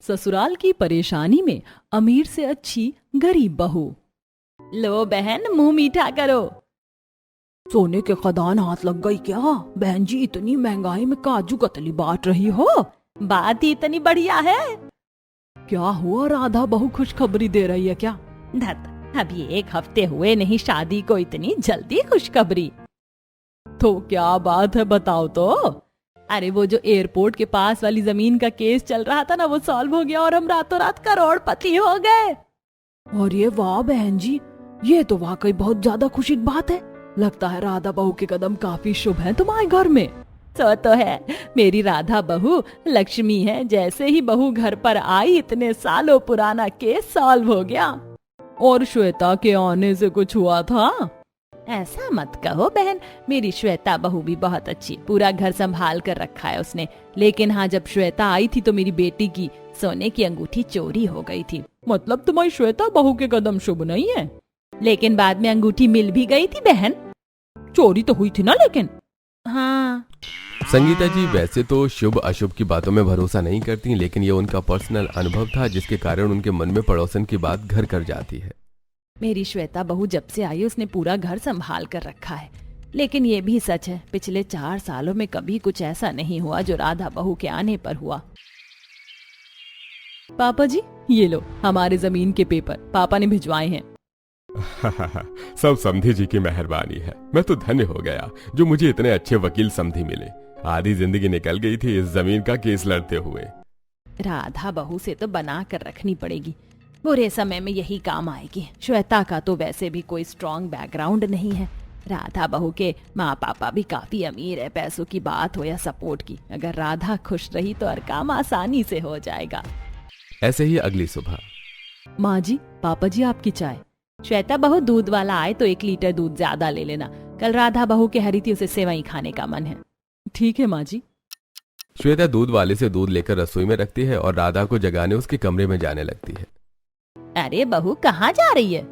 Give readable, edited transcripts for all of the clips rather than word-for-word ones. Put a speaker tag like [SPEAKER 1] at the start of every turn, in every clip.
[SPEAKER 1] ससुराल की परेशानी में अमीर से अच्छी गरीब बहू। लो बहन, मुंह मीठा करो।
[SPEAKER 2] सोने के खदान हाथ लग गई क्या? बहन जी इतनी महंगाई में काजू कतली बांट रही हो?
[SPEAKER 1] बात ही इतनी बढ़िया है।
[SPEAKER 2] क्या हुआ, राधा बहू खुशखबरी दे रही है क्या?
[SPEAKER 1] धत, अभी 1 हफ्ते हुए नहीं शादी को, इतनी जल्दी खुशखबरी?
[SPEAKER 2] तो क्या बात है, बताओ तो।
[SPEAKER 1] अरे वो जो एयरपोर्ट के पास वाली जमीन का केस चल रहा था ना, वो सॉल्व हो गया और हम रातों रात करोड़पति हो गए।
[SPEAKER 2] और ये वाह बहन जी, ये तो वाकई बहुत ज्यादा खुशी की बात है। लगता है राधा बहू के कदम काफी शुभ हैं तुम्हारे घर में।
[SPEAKER 1] तो है, मेरी राधा बहू लक्ष्मी है। जैसे ही बहू घर पर आई, इतने सालों पुराना केस सॉल्व हो गया।
[SPEAKER 2] और श्वेता के आने से कुछ हुआ था?
[SPEAKER 1] ऐसा मत कहो बहन, मेरी श्वेता बहू भी बहुत अच्छी, पूरा घर संभाल कर रखा है उसने। लेकिन हाँ, जब श्वेता आई थी तो मेरी बेटी की सोने की अंगूठी चोरी हो गई थी।
[SPEAKER 2] मतलब तुम्हारी श्वेता बहू के कदम शुभ नहीं है?
[SPEAKER 1] लेकिन बाद में अंगूठी मिल भी गई थी बहन।
[SPEAKER 2] चोरी तो हुई थी ना लेकिन।
[SPEAKER 1] हाँ।
[SPEAKER 3] संगीता जी वैसे तो शुभ अशुभ की बातों में भरोसा नहीं करती, लेकिन ये उनका पर्सनल अनुभव था जिसके कारण उनके मन में पड़ोसन की बात घर कर जाती है।
[SPEAKER 1] मेरी श्वेता बहू जब से आई उसने पूरा घर संभाल कर रखा है। लेकिन ये भी सच है, पिछले 4 सालों में कभी कुछ ऐसा नहीं हुआ जो राधा बहू के आने पर हुआ।
[SPEAKER 2] पापा जी, ये लो हमारे जमीन के पेपर, पापा ने भिजवाए हैं।
[SPEAKER 3] सब समधी जी की मेहरबानी है। मैं तो धन्य हो गया जो मुझे इतने अच्छे वकील समधी मिले। आधी जिंदगी निकल गई थी इस जमीन का केस लड़ते हुए।
[SPEAKER 1] राधा बहू से तो बना कर रखनी पड़ेगी, बुरे समय में यही काम आएगी। श्वेता का तो वैसे भी कोई स्ट्रॉन्ग बैकग्राउंड नहीं है। राधा बहू के माँ पापा भी काफी अमीर है। पैसों की बात हो या सपोर्ट की, अगर राधा खुश रही तो हर काम आसानी से हो जाएगा।
[SPEAKER 3] ऐसे ही अगली सुबह।
[SPEAKER 2] माँ जी, पापा जी आपकी चाय।
[SPEAKER 1] श्वेता बहू, दूध वाला आए तो 1 लीटर दूध ज्यादा ले लेना। कल राधा बहू के हरी थी, उसे सेवई खाने का मन है।
[SPEAKER 2] ठीक है माँ जी।
[SPEAKER 3] श्वेता दूध वाले से दूध लेकर रसोई में रखती है और राधा को जगाने उसके कमरे में जाने लगती है।
[SPEAKER 1] अरे बहू, कहाँ जा रही है?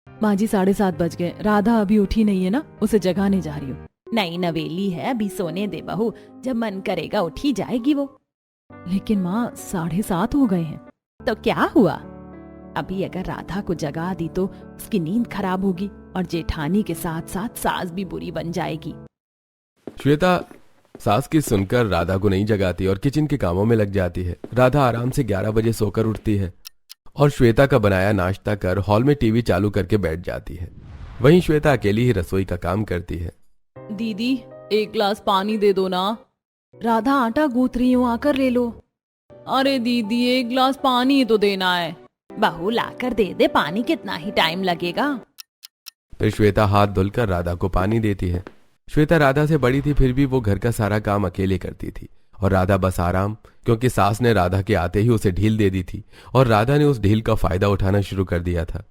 [SPEAKER 2] माँ जी 7:30 बज गए, राधा अभी उठी नहीं है ना, उसे जगाने जा रही हूँ।
[SPEAKER 1] नई नवेली है, अभी सोने दे बहू, जब मन करेगा उठ ही जाएगी वो।
[SPEAKER 2] लेकिन माँ 7:30 हो गए हैं।
[SPEAKER 1] तो क्या हुआ? अभी अगर राधा को जगा दी तो उसकी नींद खराब होगी और जेठानी के साथ साथ सास भी बुरी बन जाएगी।
[SPEAKER 3] श्वेता सास की सुनकर राधा को नहीं जगाती और किचन के कामों में लग जाती है। राधा आराम से 11 बजे सोकर उठती है और श्वेता का बनाया नाश्ता कर हॉल में टीवी चालू करके बैठ जाती है। वहीं श्वेता अकेली ही रसोई का काम करती है।
[SPEAKER 2] दीदी 1 गिलास पानी दे दो ना। राधा आटा गूंथ रही हूँ, आकर ले लो। अरे दीदी 1 गिलास पानी तो देना है।
[SPEAKER 1] बहू लाकर दे दे, पानी कितना ही टाइम लगेगा।
[SPEAKER 3] फिर श्वेता हाथ धुलकर राधा को पानी देती है। श्वेता राधा से बड़ी थी, फिर भी वो घर का सारा काम अकेले करती थी और राधा बस आराम, क्योंकि सास ने राधा के आते ही उसे ढील दे दी थी और राधा ने उस ढील का फायदा उठाना शुरू कर दिया था।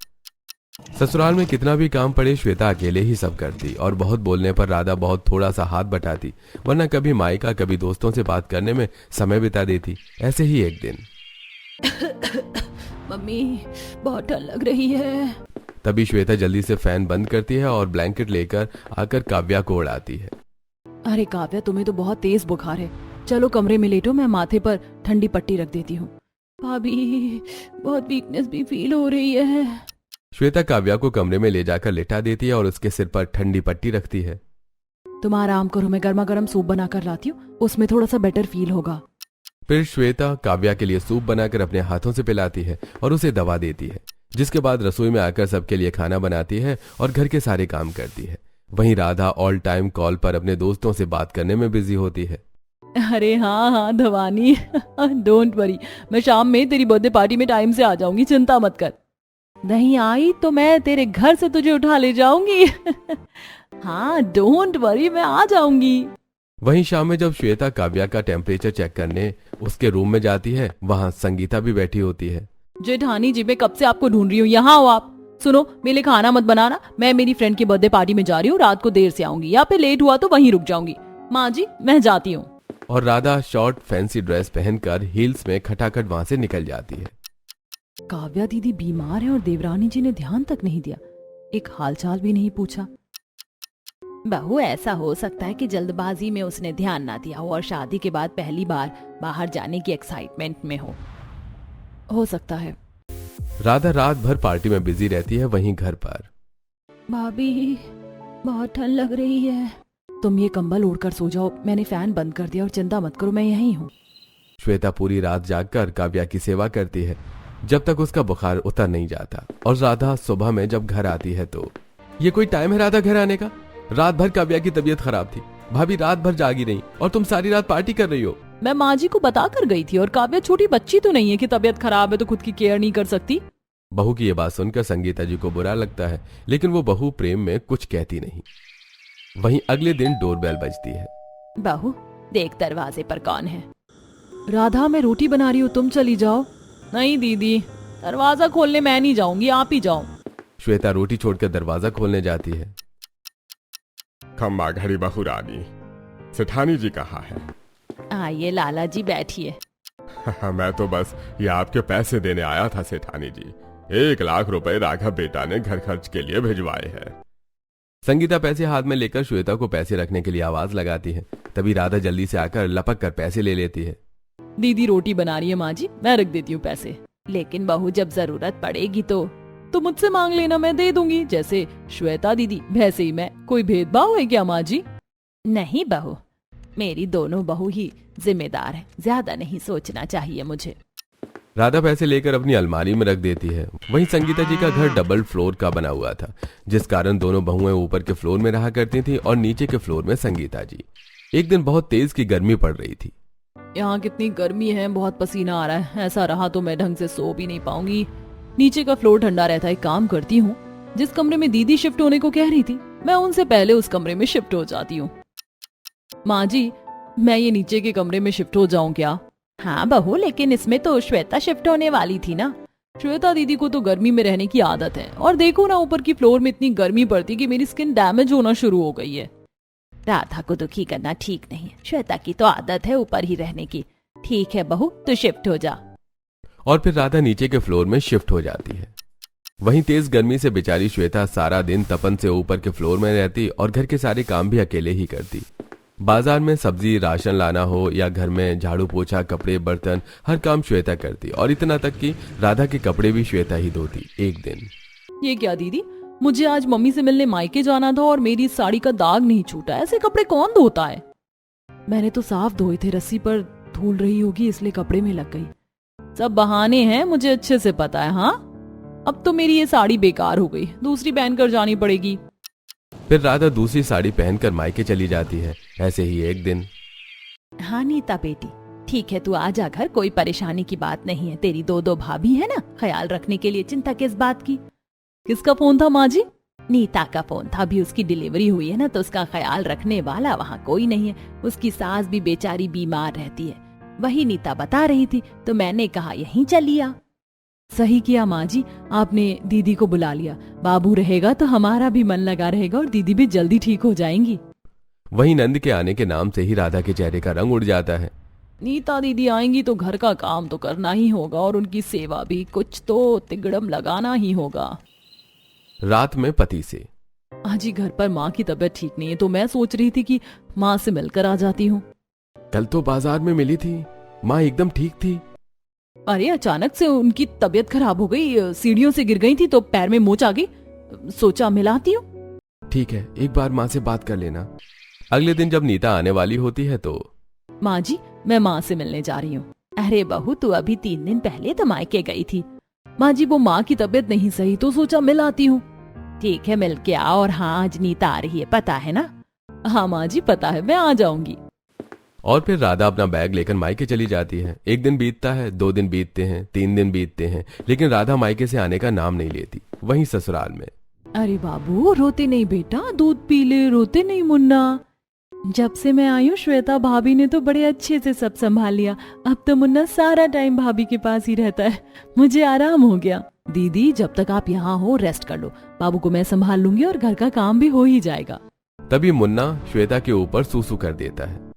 [SPEAKER 3] ससुराल में कितना भी काम पड़े श्वेता अकेले ही सब करती और बहुत बोलने पर राधा बहुत थोड़ा सा हाथ बटाती, वरना कभी मायका कभी दोस्तों से बात करने में समय बिता देती। ऐसे ही एक दिन
[SPEAKER 2] मम्मी बहुत ठंड लग रही है।
[SPEAKER 3] तभी श्वेता जल्दी से फैन बंद करती है और ब्लैंकेट लेकर आकर काव्या को उड़ाती है।
[SPEAKER 2] अरे काव्या, तुम्हें तो बहुत तेज बुखार है, चलो कमरे में लेटो, मैं माथे पर ठंडी पट्टी रख देती हूँ। भाभी बहुत वीकनेस भी फील हो रही है।
[SPEAKER 3] श्वेता काव्या को कमरे में ले जाकर लेटा देती है और उसके सिर पर ठंडी पट्टी रखती है।
[SPEAKER 2] तुम आराम करो, मैं गर्मा गर्म सूप बनाकर लाती हूँ, उसमें थोड़ा सा बेटर फील होगा।
[SPEAKER 3] फिर श्वेता काव्या के लिए सूप बनाकर अपने हाथों से पिलाती है और उसे दवा देती है, जिसके बाद रसोई में आकर सबके लिए खाना बनाती है और घर के सारे काम करती है। वहीं राधा ऑल टाइम कॉल पर अपने दोस्तों से बात करने में बिजी होती है।
[SPEAKER 2] अरे हाँ धवानी, डोंट वरी, मैं शाम में तेरी बर्थडे पार्टी में टाइम से आ जाऊंगी, चिंता मत कर। नहीं आई तो मैं तेरे घर से तुझे उठा ले जाऊंगी। हाँ डोंट वरी, मैं आ जाऊंगी।
[SPEAKER 3] वहीं शाम में जब श्वेता काव्या का टेम्परेचर चेक करने उसके रूम में जाती है, वहां संगीता भी बैठी होती है।
[SPEAKER 2] जेठानी जी, मैं कब से आपको ढूंढ रही हूँ, यहाँ हो आप। सुनो, मेरे लिए खाना मत बनाना, मैं मेरी फ्रेंड की बर्थडे पार्टी में जा रही हूँ, रात को देर से आऊंगी, या फिर लेट हुआ तो वहीं रुक जाऊंगी। माँ जी मैं जाती हूँ।
[SPEAKER 3] और राधा शॉर्ट फैंसी ड्रेस पहनकर हील्स में खटाखट वहां से निकल जाती है।
[SPEAKER 2] काव्या दीदी बीमार है और देवरानी जी ने ध्यान तक नहीं दिया, एक हालचाल भी नहीं पूछा।
[SPEAKER 1] बहू ऐसा हो सकता है कि जल्दबाजी में उसने ध्यान ना दिया हो और शादी के बाद पहली बार बाहर जाने की एक्साइटमेंट में हो।
[SPEAKER 2] हो सकता है।
[SPEAKER 3] राधा रात भर पार्टी में बिजी रहती है। वहीं घर पर
[SPEAKER 2] भाभी बहुत ठंड लग रही है। तुम ये कंबल ओढ़कर सो जाओ, मैंने फैन बंद कर दिया और चिंता मत करो, मैं यहीं हूँ।
[SPEAKER 3] श्वेता पूरी रात जागकर काव्या की सेवा करती है जब तक उसका बुखार उतर नहीं जाता। और राधा सुबह में जब घर आती है तो ये कोई टाइम है राधा घर आने का? रात भर काव्या की तबीयत खराब थी, भाभी रात भर जागी रही और तुम सारी रात पार्टी कर रही हो।
[SPEAKER 2] मैं माँ जी को बता कर गई थी, और काव्या छोटी बच्ची तो नहीं है कि तबीयत खराब है तो खुद की केयर नहीं कर सकती।
[SPEAKER 3] बहू की ये बात सुनकर संगीता जी को बुरा लगता है, लेकिन वो बहू प्रेम में कुछ कहती नहीं। वहीं अगले दिन डोरबेल बजती है।
[SPEAKER 1] बहू देख दरवाजे पर कौन है।
[SPEAKER 2] राधा मैं रोटी बना रही हूँ, तुम चली जाओ। नहीं दीदी, दरवाजा खोलने मैं नहीं जाऊंगी, आप ही जाओ।
[SPEAKER 3] श्वेता रोटी छोड़कर दरवाजा खोलने जाती है।
[SPEAKER 4] खम्बा घड़ी बहू रानी, सेठानी जी कहाँ है?
[SPEAKER 1] आइए लाला जी बैठिए।
[SPEAKER 4] मैं तो बस ये आपके पैसे देने आया था सेठानी जी। 1 लाख रुपए राघव बेटा ने घर खर्च के लिए भिजवाए हैं।
[SPEAKER 3] संगीता पैसे हाथ में लेकर श्वेता को पैसे रखने के लिए आवाज लगाती है। तभी राधा जल्दी से आकर लपक कर पैसे ले लेती है।
[SPEAKER 2] दीदी रोटी बना रही है माँ जी, मैं रख देती हूँ पैसे।
[SPEAKER 1] लेकिन बहू जब जरूरत पड़ेगी
[SPEAKER 2] तो मुझसे मांग लेना, मैं दे दूंगी। जैसे श्वेता दीदी वैसे ही मैं। कोई भेदभाव है क्या माँ जी?
[SPEAKER 1] नहीं बहू, मेरी दोनों बहू ही जिम्मेदार है, ज्यादा नहीं सोचना चाहिए मुझे।
[SPEAKER 3] राधा पैसे लेकर अपनी अलमारी में रख देती है। वहीं संगीता जी का घर डबल फ्लोर का बना हुआ था, जिस कारण दोनों बहुएं ऊपर के फ्लोर में रहा करती थी और नीचे के फ्लोर में संगीता जी। एक दिन बहुत तेज की गर्मी पड़ रही थी।
[SPEAKER 2] यहाँ कितनी गर्मी है, बहुत पसीना आ रहा है। ऐसा रहा तो मैं ढंग से सो भी नहीं पाऊंगी। नीचे का फ्लोर ठंडा रहता है। काम करती हूँ, जिस कमरे में दीदी शिफ्ट होने को कह रही थी, मैं उनसे पहले उस कमरे में शिफ्ट हो जाती हूँ। माँ जी, मैं ये नीचे के कमरे में शिफ्ट हो जाऊं क्या?
[SPEAKER 1] हाँ बहू, लेकिन इसमें तो श्वेता शिफ्ट होने वाली थी ना।
[SPEAKER 2] श्वेता दीदी को तो गर्मी में रहने की आदत है, और देखो ना ऊपर की फ्लोर में इतनी गर्मी पड़ती कि मेरी स्किन डैमेज होना शुरू हो गई है।
[SPEAKER 1] राधा को दुखी करना ठीक नहीं है। श्वेता की तो आदत है ऊपर ही रहने की। ठीक है बहू, तो शिफ्ट हो जा।
[SPEAKER 3] और फिर राधा नीचे के फ्लोर में शिफ्ट हो जाती है। वहीं तेज गर्मी से बेचारी श्वेता सारा दिन तपन से ऊपर के फ्लोर में रहती और घर के सारे काम भी अकेले ही करती। बाजार में सब्जी राशन लाना हो या घर में झाड़ू पोछा कपड़े बर्तन, हर काम श्वेता करती। और इतना तक कि राधा के कपड़े भी श्वेता ही धोती। एक दिन,
[SPEAKER 2] ये क्या दीदी, मुझे आज मम्मी से मिलने मायके जाना था और मेरी साड़ी का दाग नहीं छूटा। ऐसे कपड़े कौन धोता है? मैंने तो साफ धोए थे, रस्सी पर धूल रही होगी इसलिए कपड़े में लग गई। सब बहाने हैं, मुझे अच्छे से पता है। हाँ, अब तो मेरी ये साड़ी बेकार हो गई, दूसरी पहनकर जानी पड़ेगी।
[SPEAKER 3] फिर राधा दूसरी साड़ी पहनकर मायके चली जाती है। ऐसे ही एक दिन,
[SPEAKER 1] हाँ नीता बेटी, ठीक है तू आ जा घर, कोई परेशानी की बात नहीं है। तेरी दो भाभी है ना, ख्याल रखने के लिए चिंता किस बात की।
[SPEAKER 2] किसका फोन था माँ जी?
[SPEAKER 1] नीता का फोन था। अभी उसकी डिलीवरी हुई है ना, तो उसका ख्याल रखने वाला वहाँ कोई नहीं है। उसकी सास भी बेचारी बीमार रहती है, वही नीता बता रही थी, तो मैंने कहा यहीं चलिए।
[SPEAKER 2] सही किया माँ जी, आपने दीदी को बुला लिया। बाबू रहेगा तो हमारा भी मन लगा रहेगा और दीदी भी जल्दी ठीक हो जाएंगी।
[SPEAKER 3] वहीं नंद के आने के नाम से ही राधा के चेहरे का रंग उड़ जाता है।
[SPEAKER 2] नीता दीदी आएंगी तो घर का काम तो करना ही होगा और उनकी सेवा भी, कुछ तो तिगड़म लगाना ही होगा।
[SPEAKER 3] रात में पति से,
[SPEAKER 2] आज ही घर पर माँ की तबीयत ठीक नहीं है, तो मैं सोच रही थी कि माँ से मिलकर आ जाती हूँ।
[SPEAKER 3] कल तो बाजार में मिली थी, माँ एकदम ठीक थी।
[SPEAKER 2] अरे अचानक से उनकी तबीयत खराब हो गई, सीढ़ियों से गिर गई थी तो पैर में मोच आ गई, सोचा मिलाती हूँ।
[SPEAKER 3] ठीक है, एक बार माँ से बात कर लेना। अगले दिन जब नीता आने वाली होती है तो,
[SPEAKER 2] माँ जी मैं माँ से मिलने जा रही हूँ।
[SPEAKER 1] अरे बहू, तू अभी 3 दिन पहले तो मायके गई थी।
[SPEAKER 2] माँ जी वो माँ की तबीयत नहीं सही तो सोचा मिल आती हूँ।
[SPEAKER 1] ठीक है मिल के आ। और हाँ, आज नीता आ रही है, पता है ना?
[SPEAKER 2] हाँ माँ जी पता है, मैं आ जाऊंगी।
[SPEAKER 3] और फिर राधा अपना बैग लेकर मायके चली जाती है। एक दिन बीतता है, 2 दिन बीतते हैं, 3 दिन बीतते हैं, लेकिन राधा मायके से आने का नाम नहीं लेती। वहीं ससुराल में,
[SPEAKER 2] अरे बाबू रोते नहीं बेटा, दूध पी ले, रोते नहीं मुन्ना। जब से मैं आई हूँ श्वेता भाभी ने तो बड़े अच्छे से सब संभाल लिया। अब तो मुन्ना सारा टाइम भाभी के पास ही रहता है, मुझे आराम हो गया। दीदी जब तक आप यहाँ हो रेस्ट कर लो, बाबू को मैं संभाल लूंगी और घर का काम भी हो ही जाएगा।
[SPEAKER 3] तभी मुन्ना श्वेता के ऊपर सूसू कर देता है।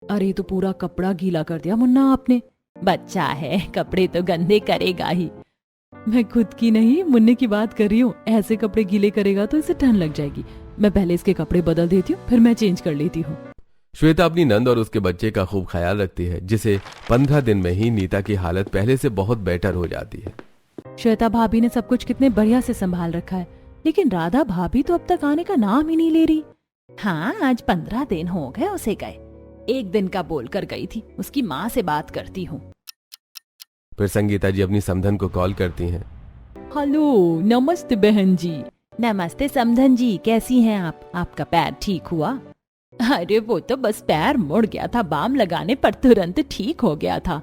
[SPEAKER 2] अरे तो पूरा कपड़ा गीला कर दिया मुन्ना आपने।
[SPEAKER 1] बच्चा है, कपड़े तो गंदे करेगा ही।
[SPEAKER 2] मैं खुद की नहीं मुन्ने की बात कर रही हूँ। ऐसे कपड़े गीले करेगा तो इसे ठंड लग जाएगी। मैं पहले इसके कपड़े बदल देती हूँ, फिर मैं चेंज कर लेती हूँ।
[SPEAKER 3] श्वेता अपनी नंद और उसके बच्चे का खूब ख्याल रखती है, जिसे 15 दिन में ही नीता की हालत पहले से बहुत बेटर हो जाती है।
[SPEAKER 2] श्वेता भाभी ने सब कुछ कितने बढ़िया से संभाल रखा है, लेकिन राधा भाभी तो अब तक आने का नाम ही नहीं ले रही।
[SPEAKER 1] हाँ, आज 15 दिन हो गए उसे गए। एक दिन का बोलकर गई थी, उसकी माँ से बात करती हूँ।
[SPEAKER 3] फिर संगीता जी अपनी समधन को कॉल करती हैं।
[SPEAKER 2] हेलो, नमस्ते बहन जी।
[SPEAKER 1] नमस्ते समधन जी, कैसी हैं आप? आपका पैर ठीक हुआ? अरे वो तो बस पैर मुड़ गया था, बाम लगाने पर तुरंत ठीक हो गया था।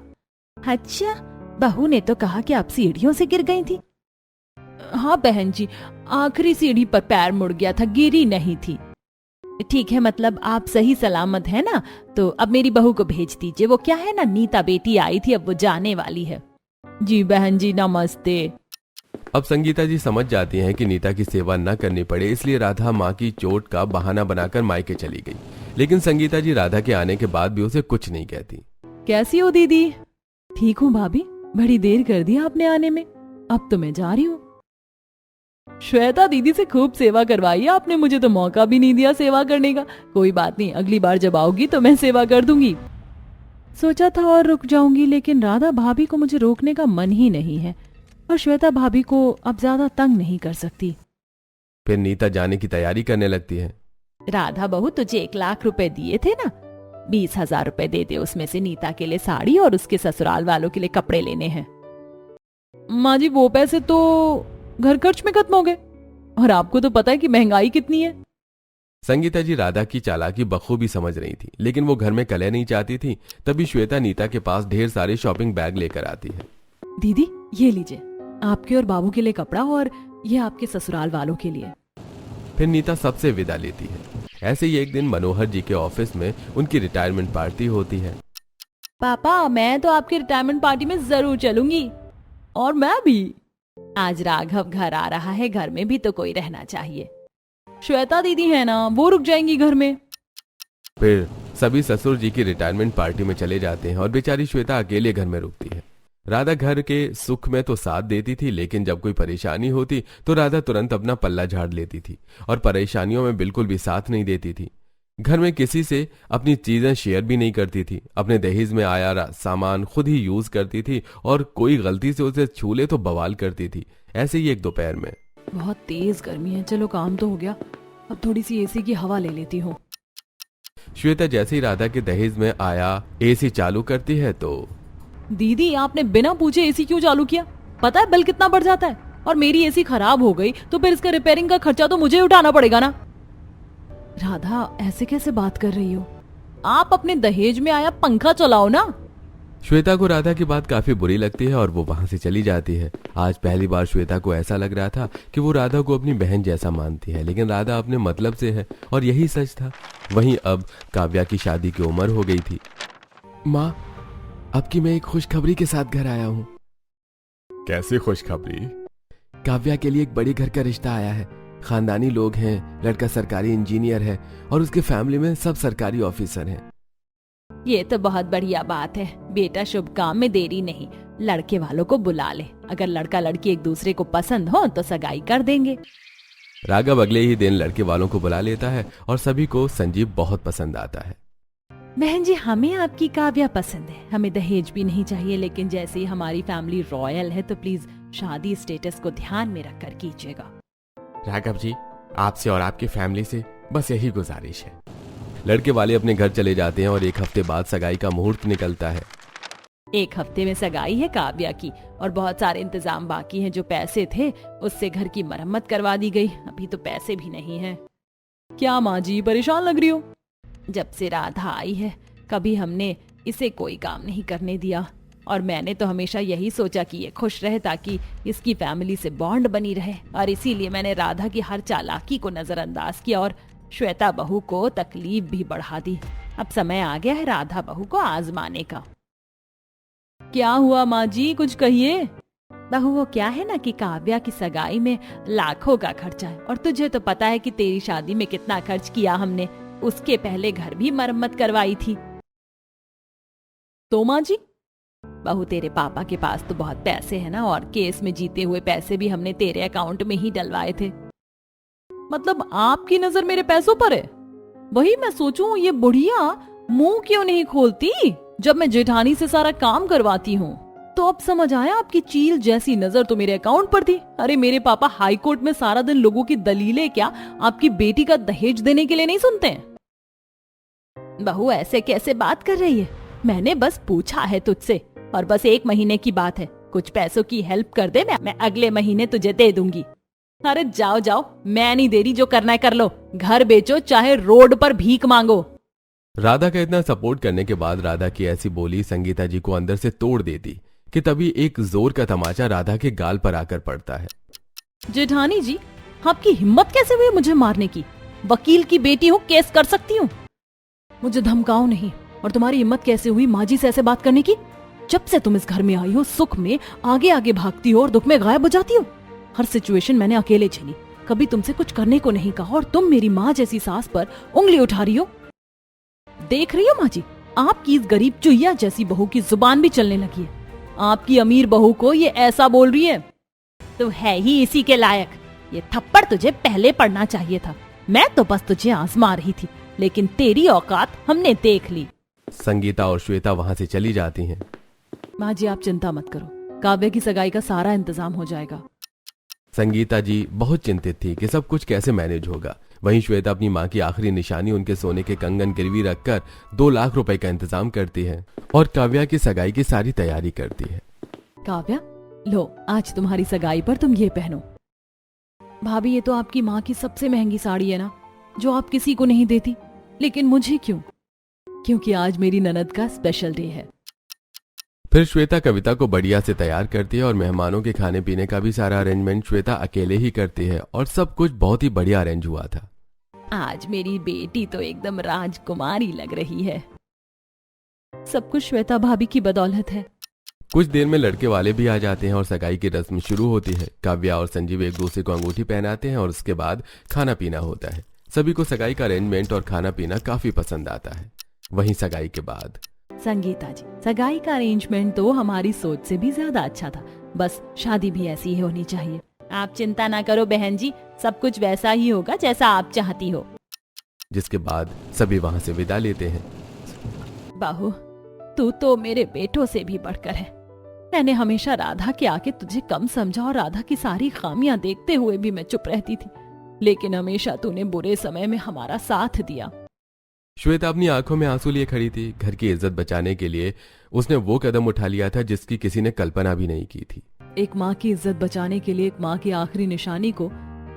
[SPEAKER 1] अच्छा, बहू ने तो कहा कि आप सीढ़ियों से गिर गई थी।
[SPEAKER 2] हाँ बहन जी, आखिरी सीढ़ी पर पैर मुड़ गया था, गिरी नहीं थी।
[SPEAKER 1] ठीक है, मतलब आप सही सलामत है ना? तो अब मेरी बहू को भेज दीजिए। वो क्या है ना, नीता बेटी आई थी, अब वो जाने वाली है।
[SPEAKER 2] जी बहन जी, नमस्ते।
[SPEAKER 3] अब संगीता जी समझ जाती हैं कि नीता की सेवा न करनी पड़े, इसलिए राधा माँ की चोट का बहाना बनाकर मायके चली गई। लेकिन संगीता जी राधा के आने के बाद भी उसे कुछ नहीं कहती।
[SPEAKER 2] कैसी हो दीदी? ठीक हूँ भाभी, बड़ी देर कर दी आपने आने में, अब तो मैं जा रही हूँ। श्वेता दीदी से खूब सेवा करवाई आपने, मुझे तो मौका भी नहीं दिया सेवा करने का। कोई बात नहीं, अगली बार जब आओगी तो मैं सेवा कर दूंगी। सोचा था और रुक जाऊंगी, लेकिन राधा भाभी को मुझे रोकने का मन ही नहीं है, और श्वेता भाभी को अब ज्यादा तंग नहीं कर सकती।
[SPEAKER 3] फिर नीता जाने की तैयारी करने लगती है।
[SPEAKER 1] राधा बहू, तुझे 1 लाख रुपए दिए थे ना, 20,000 रुपए दे दे। उसमें से नीता के लिए साड़ी और उसके ससुराल वालों के लिए कपड़े लेने हैं।
[SPEAKER 2] माँ जी, वो पैसे तो घर खर्च में खत्म हो गए, और आपको तो पता है कि महंगाई कितनी है।
[SPEAKER 3] संगीता जी राधा की चालाकी बखूबी समझ रही थी, लेकिन वो घर में कलह नहीं चाहती थी। तभी श्वेता नीता के पास ढेर सारे शॉपिंग बैग लेकर आती है।
[SPEAKER 2] दीदी, ये लीजिए, आपके और बाबू के लिए कपड़ा, और ये आपके ससुराल वालों के लिए।
[SPEAKER 3] फिर नीता सबसे विदा लेती है। ऐसे ही एक दिन मनोहर जी के ऑफिस में उनकी रिटायरमेंट पार्टी होती है।
[SPEAKER 2] पापा, मैं तो आपकी रिटायरमेंट पार्टी में जरूर चलूंगी। और मैं भी।
[SPEAKER 1] आज राघव घर आ रहा है, घर में भी तो कोई रहना चाहिए।
[SPEAKER 2] श्वेता दीदी है ना, वो रुक जाएंगी घर में।
[SPEAKER 3] फिर सभी ससुर जी की रिटायरमेंट पार्टी में चले जाते हैं और बेचारी श्वेता अकेले घर में रुकती है। राधा घर के सुख में तो साथ देती थी, लेकिन जब कोई परेशानी होती तो राधा तुरंत अपना पल्ला झाड़ लेती थी और परेशानियों में बिल्कुल भी साथ नहीं देती थी। घर में किसी से अपनी चीजें शेयर भी नहीं करती थी। अपने दहेज में आया सामान खुद ही यूज करती थी, और कोई गलती से उसे छू ले तो बवाल करती थी। ऐसे ही एक दोपहर में,
[SPEAKER 2] बहुत तेज गर्मी है, चलो काम तो हो गया, अब थोड़ी सी एसी की हवा ले लेती हूँ।
[SPEAKER 3] श्वेता जैसे ही राधा के दहेज में आया एसी चालू करती है तो,
[SPEAKER 2] दीदी, आपने बिना पूछे एसी क्यों चालू किया? पता है बिल कितना बढ़ जाता है, और मेरी एसी खराब हो गई तो फिर इसका रिपेयरिंग का खर्चा तो मुझे उठाना पड़ेगा ना। राधा, ऐसे कैसे बात कर रही हो? आप अपने दहेज में आया पंखा चलाओ ना।
[SPEAKER 3] श्वेता को राधा की बात काफी बुरी लगती है और वो वहां से चली जाती है। आज पहली बार श्वेता को ऐसा लग रहा था कि वो राधा को अपनी बहन जैसा मानती है, लेकिन राधा अपने मतलब से है, और यही सच था। वहीं अब काव्या की शादी की उम्र हो गई थी। माँ, अब की मैं एक खुशखबरी के साथ घर आया हूँ।
[SPEAKER 4] कैसी खुशखबरी?
[SPEAKER 3] काव्या के लिए एक बड़े घर का रिश्ता आया है। खानदानी लोग हैं, लड़का सरकारी इंजीनियर है और उसके फैमिली में सब सरकारी ऑफिसर हैं।
[SPEAKER 1] ये तो बहुत बढ़िया बात है। बेटा, शुभ काम में देरी नहीं, लड़के वालों को बुला ले। अगर लड़का लड़की एक दूसरे को पसंद हो तो सगाई कर देंगे।
[SPEAKER 3] राघव अगले ही दिन लड़के वालों को बुला लेता है और सभी को संजीव बहुत पसंद आता है।
[SPEAKER 1] बहन जी, हमें आपकी काव्या पसंद है। हमें दहेज भी नहीं चाहिए, लेकिन जैसे ही हमारी फैमिली रॉयल है तो प्लीज शादी स्टेटस को ध्यान में रखकर कीजिएगा।
[SPEAKER 3] राघव जी, आपसे और आपकी फैमिली से बस यही गुजारिश है। लड़के वाले अपने घर चले जाते हैं और 1 हफ्ते बाद सगाई का मुहूर्त निकलता है।
[SPEAKER 1] 1 हफ्ते में सगाई है काव्या की, और बहुत सारे इंतजाम बाकी हैं। जो पैसे थे उससे घर की मरम्मत करवा दी गई, अभी तो पैसे भी नहीं है।
[SPEAKER 2] क्या माँ जी, परेशान लग रही हो?
[SPEAKER 1] जब से राधा आई है कभी हमने इसे कोई काम नहीं करने दिया, और मैंने तो हमेशा यही सोचा कि ये खुश रहे ताकि इसकी फैमिली से बॉन्ड बनी रहे, और इसीलिए मैंने राधा की हर चालाकी को नजरअंदाज किया और श्वेता बहू को तकलीफ भी बढ़ा दी। अब समय आ गया है राधा बहू को आजमाने का।
[SPEAKER 2] क्या हुआ माँ जी, कुछ कहिए।
[SPEAKER 1] बहू, वो क्या है ना कि काव्या की सगाई में लाखों का खर्चा है, और तुझे तो पता है कि तेरी शादी में कितना खर्च किया हमने। उसके पहले घर भी मरम्मत करवाई थी।
[SPEAKER 2] तो माँ जी?
[SPEAKER 1] बहू, तेरे पापा के पास तो बहुत पैसे हैं ना, और केस में जीते हुए पैसे भी हमने तेरे अकाउंट में ही डलवाए थे।
[SPEAKER 2] मतलब आपकी नजर मेरे पैसों पर है? वही मैं सोचूं ये बुढ़िया मुंह क्यों नहीं खोलती जब मैं जेठानी से सारा काम करवाती हूँ। तो अब समझ आया आपकी चील जैसी नजर तो मेरे अकाउंट पर थी। अरे मेरे पापा हाई कोर्ट में सारा दिन लोगों की दलीलें क्या आपकी बेटी का दहेज देने के लिए नहीं सुनते हैं।
[SPEAKER 1] बहू ऐसे कैसे बात कर रही है? मैंने बस पूछा है तुझसे, और बस 1 महीने की बात है। कुछ पैसों की हेल्प कर दे, मैं अगले महीने तुझे दे दूंगी।
[SPEAKER 2] अरे जाओ जाओ, मैं नहीं दे रही, जो करना है कर लो। घर बेचो चाहे रोड पर भीख मांगो।
[SPEAKER 3] राधा का इतना सपोर्ट करने के बाद राधा की ऐसी बोली संगीता जी को अंदर से तोड़ देती कि तभी एक जोर का तमाचा राधा के गाल पर आकर पड़ता है।
[SPEAKER 2] जेठानी जी, आपकी हिम्मत कैसे हुई मुझे मारने की? वकील की बेटी हूँ, केस कर सकती हूँ। मुझे धमकाओ नहीं। और तुम्हारी हिम्मत कैसे हुई माँ जी से ऐसे बात करने की? जब से तुम इस घर में आई हो, सुख में आगे आगे भागती हो और दुख में गायब हो जाती हो। हर सिचुएशन मैंने अकेले झेली, कभी तुमसे कुछ करने को नहीं कहा, और तुम मेरी माँ जैसी सास पर उंगली उठा रही हो। देख रही हो माँ जी, आपकी इस गरीब चुहिया जैसी बहू की जुबान भी चलने लगी है। आपकी अमीर बहू को ये ऐसा बोल रही है।
[SPEAKER 1] तो है ही इसी के लायक। ये थप्पड़ तुझे पहले पड़ना चाहिए था। मैं तो बस तुझे आजमा रही थी, लेकिन तेरी औकात हमने देख ली।
[SPEAKER 3] संगीता और श्वेता वहां से चली जाती हैं।
[SPEAKER 2] माँ जी आप चिंता मत करो, काव्य की सगाई का सारा इंतजाम हो जाएगा।
[SPEAKER 3] संगीता जी बहुत चिंतित थी कि सब कुछ कैसे मैनेज होगा। वहीं श्वेता अपनी माँ की आखिरी निशानी उनके सोने के कंगन गिरवी रखकर 2 लाख रुपए का इंतजाम करती है और काव्या की सगाई की सारी तैयारी करती है।
[SPEAKER 2] काव्या, लो आज तुम्हारी सगाई पर तुम ये पहनो। भाभी ये तो आपकी माँ की सबसे महंगी साड़ी है ना, जो आप किसी को नहीं देती, लेकिन मुझे क्यों? क्योंकि आज मेरी ननद का स्पेशल डे है।
[SPEAKER 3] फिर श्वेता कविता को बढ़िया से तैयार करती है और मेहमानों के खाने पीने का भी सारा अरेंजमेंट श्वेता अकेले ही करती है और सब कुछ बहुत ही बढ़िया अरेंज हुआ था।
[SPEAKER 1] आज मेरी बेटी तो एकदम राजकुमारी लग रही है।
[SPEAKER 2] सब कुछ श्वेता भाभी की बदौलत है।
[SPEAKER 3] कुछ देर में लड़के वाले भी आ जाते हैं और सगाई की रस्म शुरू होती है। काव्या और संजीव एक दूसरे को अंगूठी पहनाते हैं और उसके बाद खाना पीना होता है। सभी को सगाई का अरेंजमेंट और खाना पीना काफी पसंद आता है। वहीं सगाई के बाद
[SPEAKER 2] संगीता जी, सगाई का अरेंजमेंट तो हमारी सोच से भी ज्यादा अच्छा था। बस शादी भी ऐसी ही होनी चाहिए।
[SPEAKER 1] आप चिंता ना करो बहन जी, सब कुछ वैसा ही होगा जैसा आप चाहती हो।
[SPEAKER 3] जिसके बाद सभी वहां से विदा लेते हैं।
[SPEAKER 1] बहू, तू तो मेरे बेटों से भी बढ़कर है।
[SPEAKER 2] मैंने हमेशा राधा के आके तुझे कम समझा और राधा की सारी खामियां देखते हुए भी मैं चुप रहती थी, लेकिन हमेशा तूने बुरे समय में हमारा साथ दिया।
[SPEAKER 3] श्वेता अपनी आंखों में आंसू लिए खड़ी थी। घर की इज्जत बचाने के लिए उसने वो कदम उठा लिया था जिसकी किसी ने कल्पना भी नहीं की थी।
[SPEAKER 2] एक माँ की इज्जत बचाने के लिए एक माँ की आखिरी निशानी को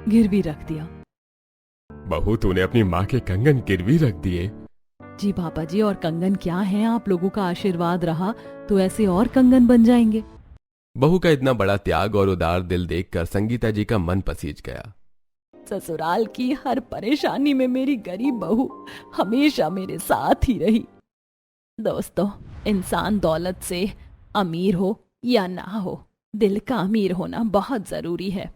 [SPEAKER 2] गिरवी रख दिया।
[SPEAKER 4] बहू, तूने अपनी माँ के कंगन गिरवी रख दिए?
[SPEAKER 2] जी पापा जी, और कंगन क्या है, आप लोगों का आशीर्वाद रहा तो ऐसे और कंगन बन जाएंगे।
[SPEAKER 3] बहू का इतना बड़ा त्याग और उदार दिल देखकर संगीता जी का मन पसीज गया।
[SPEAKER 2] ससुराल की हर परेशानी में मेरी गरीब बहू हमेशा मेरे साथ ही रही।
[SPEAKER 1] दोस्तों, इंसान दौलत से अमीर हो या ना हो, दिल का अमीर होना बहुत जरूरी है।